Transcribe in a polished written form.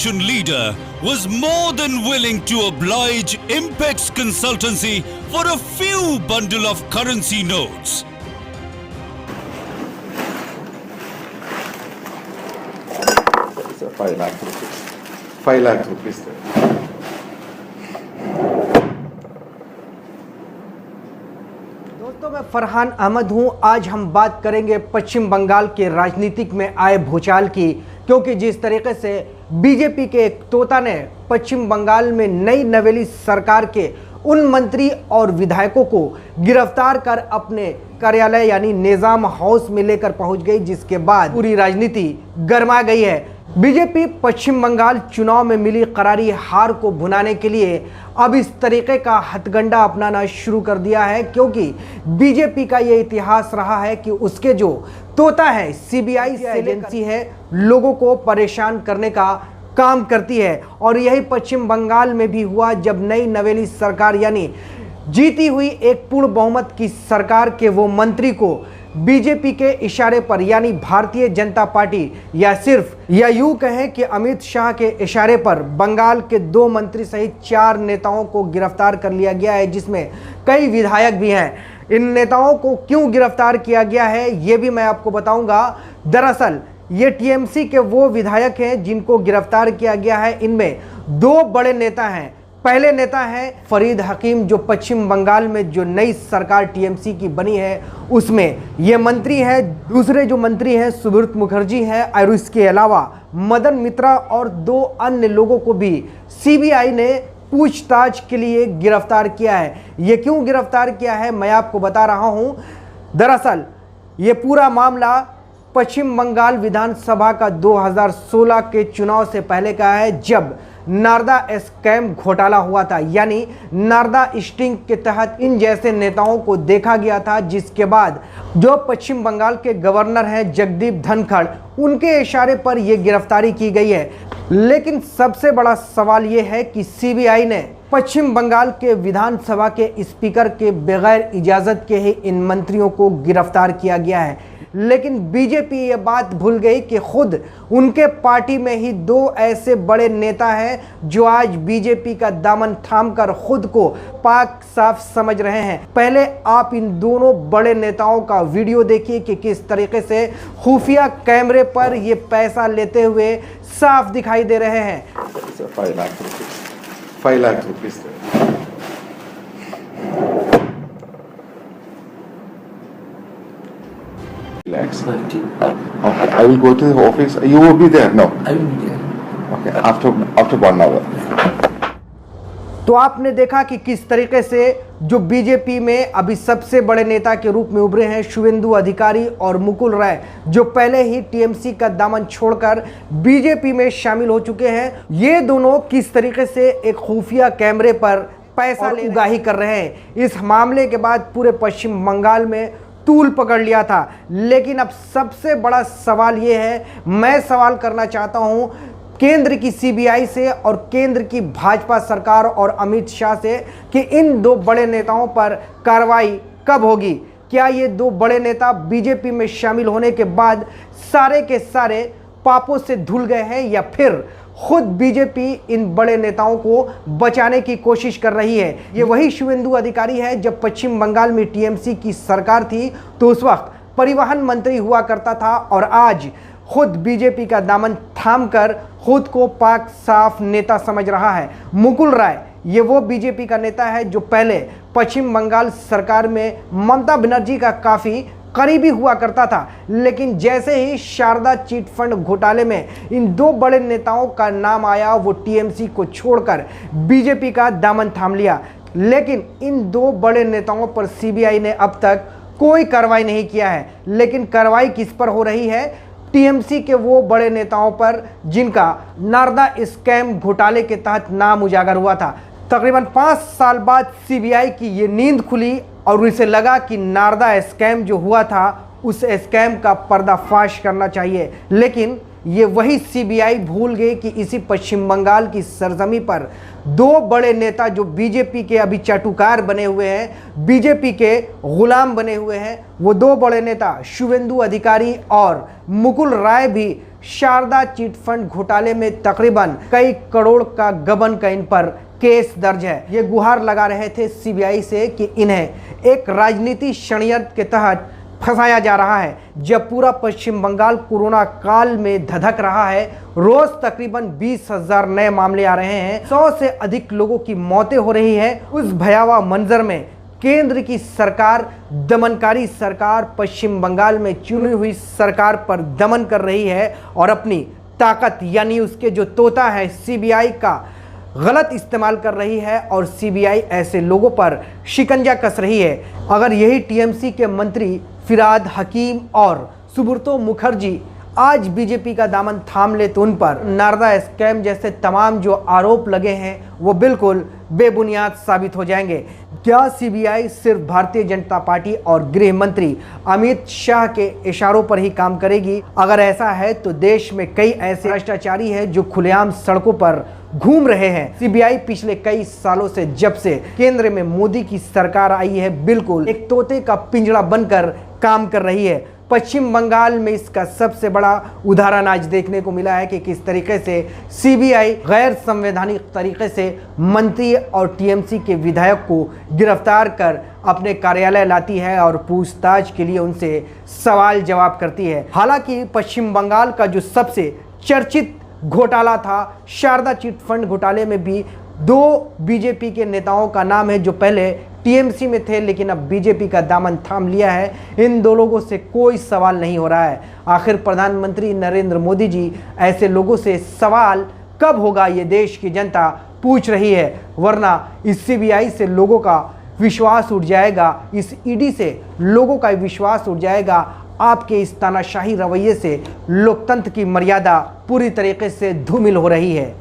leader was more than willing to oblige Impex Consultancy for a few bundle of currency notes. It's a 5 lakh rupees. 5 lakh rupees. दोस्तों, मैं फरहान अहमद हूं। आज हम बात करेंगे पश्चिम बंगाल के राजनीतिक में आए भूचाल की, क्योंकि जिस तरीके से बीजेपी के एक तोता ने पश्चिम बंगाल में नई नवेली सरकार के उन मंत्री और विधायकों को गिरफ्तार कर अपने कार्यालय यानी निजाम हाउस में लेकर पहुंच गई, जिसके बाद पूरी राजनीति गर्मा गई है। बीजेपी पश्चिम बंगाल चुनाव में मिली करारी हार को भुनाने के लिए अब इस तरीके का हथकंडा अपनाना शुरू कर दिया है, क्योंकि बीजेपी का ये इतिहास रहा है कि उसके जो तोता है सीबीआई एजेंसी है, लोगों को परेशान करने का काम करती है। और यही पश्चिम बंगाल में भी हुआ, जब नई नवेली सरकार यानी जीती हुई एक पूर्ण बहुमत की सरकार के वो मंत्री को बीजेपी के इशारे पर यानी भारतीय जनता पार्टी या यूं कहें कि अमित शाह के इशारे पर बंगाल के 2 मंत्री सहित 4 नेताओं को गिरफ्तार कर लिया गया है, जिसमें कई विधायक भी हैं। इन नेताओं को क्यों गिरफ्तार किया गया है ये भी मैं आपको बताऊंगा। दरअसल ये टीएमसी के वो विधायक हैं जिनको गिरफ्तार किया गया है। इनमें 2 बड़े नेता हैं। पहले नेता हैं फरीद हकीम, जो पश्चिम बंगाल में जो नई सरकार टीएमसी की बनी है उसमें ये मंत्री हैं। दूसरे जो मंत्री हैं सुब्रत मुखर्जी हैं, और इसके अलावा मदन मित्रा और 2 अन्य लोगों को भी सीबीआई ने पूछताछ के लिए गिरफ्तार किया है। ये क्यों गिरफ्तार किया है मैं आपको बता रहा हूँ। दरअसल ये पूरा मामला पश्चिम बंगाल विधानसभा का 2016 के चुनाव से पहले का है, जब नारदा स्कैम घोटाला हुआ था, यानी नारदा स्टिंग के तहत इन जैसे नेताओं को देखा गया था, जिसके बाद जो पश्चिम बंगाल के गवर्नर हैं जगदीप धनखड़, उनके इशारे पर यह गिरफ्तारी की गई है। लेकिन सबसे बड़ा सवाल यह है कि सीबीआई ने पश्चिम बंगाल के विधानसभा के स्पीकर के बगैर इजाजत के ही इन मंत्रियों को गिरफ्तार किया गया है। लेकिन बीजेपी ये बात भूल गई कि खुद उनके पार्टी में ही 2 ऐसे बड़े नेता हैं जो आज बीजेपी का दामन थामकर खुद को पाक साफ समझ रहे हैं। पहले आप इन दोनों बड़े नेताओं का वीडियो देखिए कि किस तरीके से खुफिया कैमरे पर ये पैसा लेते हुए साफ दिखाई दे रहे हैं। 5 lakh rupees. 5 lakh rupees. Lakhs. Okay, I will go to the office. You will be there? No. I will be there. Okay, after 1 hour. तो आपने देखा कि किस तरीके से जो बीजेपी में अभी सबसे बड़े नेता के रूप में उभरे हैं शुवेंदु अधिकारी और मुकुल राय, जो पहले ही टीएमसी का दामन छोड़कर बीजेपी में शामिल हो चुके हैं, ये दोनों किस तरीके से एक खुफिया कैमरे पर पैसा ले उगाही कर रहे हैं। इस मामले के बाद पूरे पश्चिम बंगाल में तूल पकड़ लिया था। लेकिन अब सबसे बड़ा सवाल ये है, मैं सवाल करना चाहता हूं केंद्र की सीबीआई से और केंद्र की भाजपा सरकार और अमित शाह से कि इन 2 बड़े नेताओं पर कार्रवाई कब होगी। क्या ये 2 बड़े नेता बीजेपी में शामिल होने के बाद सारे के सारे पापों से धुल गए हैं, या फिर खुद बीजेपी इन बड़े नेताओं को बचाने की कोशिश कर रही है। ये वही शुवेंदु अधिकारी है, जब पश्चिम बंगाल में टीएमसी की सरकार थी तो उस वक्त परिवहन मंत्री हुआ करता था, और आज खुद बीजेपी का दामन थामकर खुद को पाक साफ नेता समझ रहा है। मुकुल राय ये वो बीजेपी का नेता है जो पहले पश्चिम बंगाल सरकार में ममता बनर्जी का काफ़ी करीबी हुआ करता था, लेकिन जैसे ही शारदा चिट फंड घोटाले में इन 2 बड़े नेताओं का नाम आया, वो टीएमसी को छोड़कर बीजेपी का दामन थाम लिया। लेकिन इन 2 बड़े नेताओं पर सीबीआई ने अब तक कोई कार्रवाई नहीं किया है। लेकिन कार्रवाई किस पर हो रही है? टीएमसी के वो बड़े नेताओं पर जिनका नारदा स्कैम घोटाले के तहत नाम उजागर हुआ था। तकरीबन 5 साल बाद सीबीआई की ये नींद खुली और उसे लगा कि नारदा स्कैम जो हुआ था उस स्कैम का पर्दाफाश करना चाहिए। लेकिन ये वही सीबीआई भूल गए कि इसी पश्चिम बंगाल की सरजमी पर दो बड़े नेता जो बीजेपी के अभी चाटुकार बने हुए हैं, बीजेपी के गुलाम बने हुए हैं, वो दो बड़े नेता शुवेंदु अधिकारी और मुकुल राय भी शारदा चिट फंड घोटाले में तकरीबन कई करोड़ का गबन का इन पर केस दर्ज है। ये गुहार लगा रहे थे सीबीआई से कि इन्हें एक राजनीति षड्यंत्र के तहत फंसाया जा रहा है। जब पूरा पश्चिम बंगाल कोरोना काल में धधक रहा है, रोज तकरीबन 20,000 नए मामले आ रहे हैं, 100 से अधिक लोगों की मौतें हो रही हैं, उस भयावह मंजर में केंद्र की सरकार, दमनकारी सरकार पश्चिम बंगाल में चुनी हुई सरकार पर दमन कर रही है और अपनी ताकत यानी उसके जो तोता है सीबीआई का गलत इस्तेमाल कर रही है और सीबीआई ऐसे लोगों पर शिकंजा कस रही है। अगर यही टीएमसी के मंत्री फिराद हकीम और सुब्रतो मुखर्जी आज बीजेपी का दामन थाम ले तो उन पर नारदा स्कैम जैसे तमाम जो आरोप लगे हैं वो बिल्कुल बेबुनियाद साबित हो जाएंगे। क्या सीबीआई सिर्फ भारतीय जनता पार्टी और गृह मंत्री अमित शाह के इशारों पर ही काम करेगी? अगर ऐसा है तो देश में कई ऐसे भ्रष्टाचारी हैं जो खुलेआम सड़कों पर घूम रहे हैं। सीबीआई पिछले कई सालों से जब से केंद्र में मोदी की सरकार आई है बिल्कुल एक तोते का पिंजड़ा बनकर काम कर रही है। पश्चिम बंगाल में इसका सबसे बड़ा उदाहरण आज देखने को मिला है कि किस तरीके से सीबीआई गैर संवैधानिक तरीके से मंत्री और टीएमसी के विधायक को गिरफ्तार कर अपने कार्यालय लाती है और पूछताछ के लिए उनसे सवाल जवाब करती है। हालांकि पश्चिम बंगाल का जो सबसे चर्चित घोटाला था शारदा चिट फंड घोटाले में भी दो बीजेपी के नेताओं का नाम है जो पहले टीएमसी में थे लेकिन अब बीजेपी का दामन थाम लिया है। इन दो लोगों से कोई सवाल नहीं हो रहा है। आखिर प्रधानमंत्री नरेंद्र मोदी जी ऐसे लोगों से सवाल कब होगा ये देश की जनता पूछ रही है, वरना इस सीबीआई से लोगों का विश्वास उठ जाएगा, इस ईडी से लोगों का विश्वास उठ जाएगा। आपके इस तानाशाही रवैये से लोकतंत्र की मर्यादा पूरी तरीके से धूमिल हो रही है।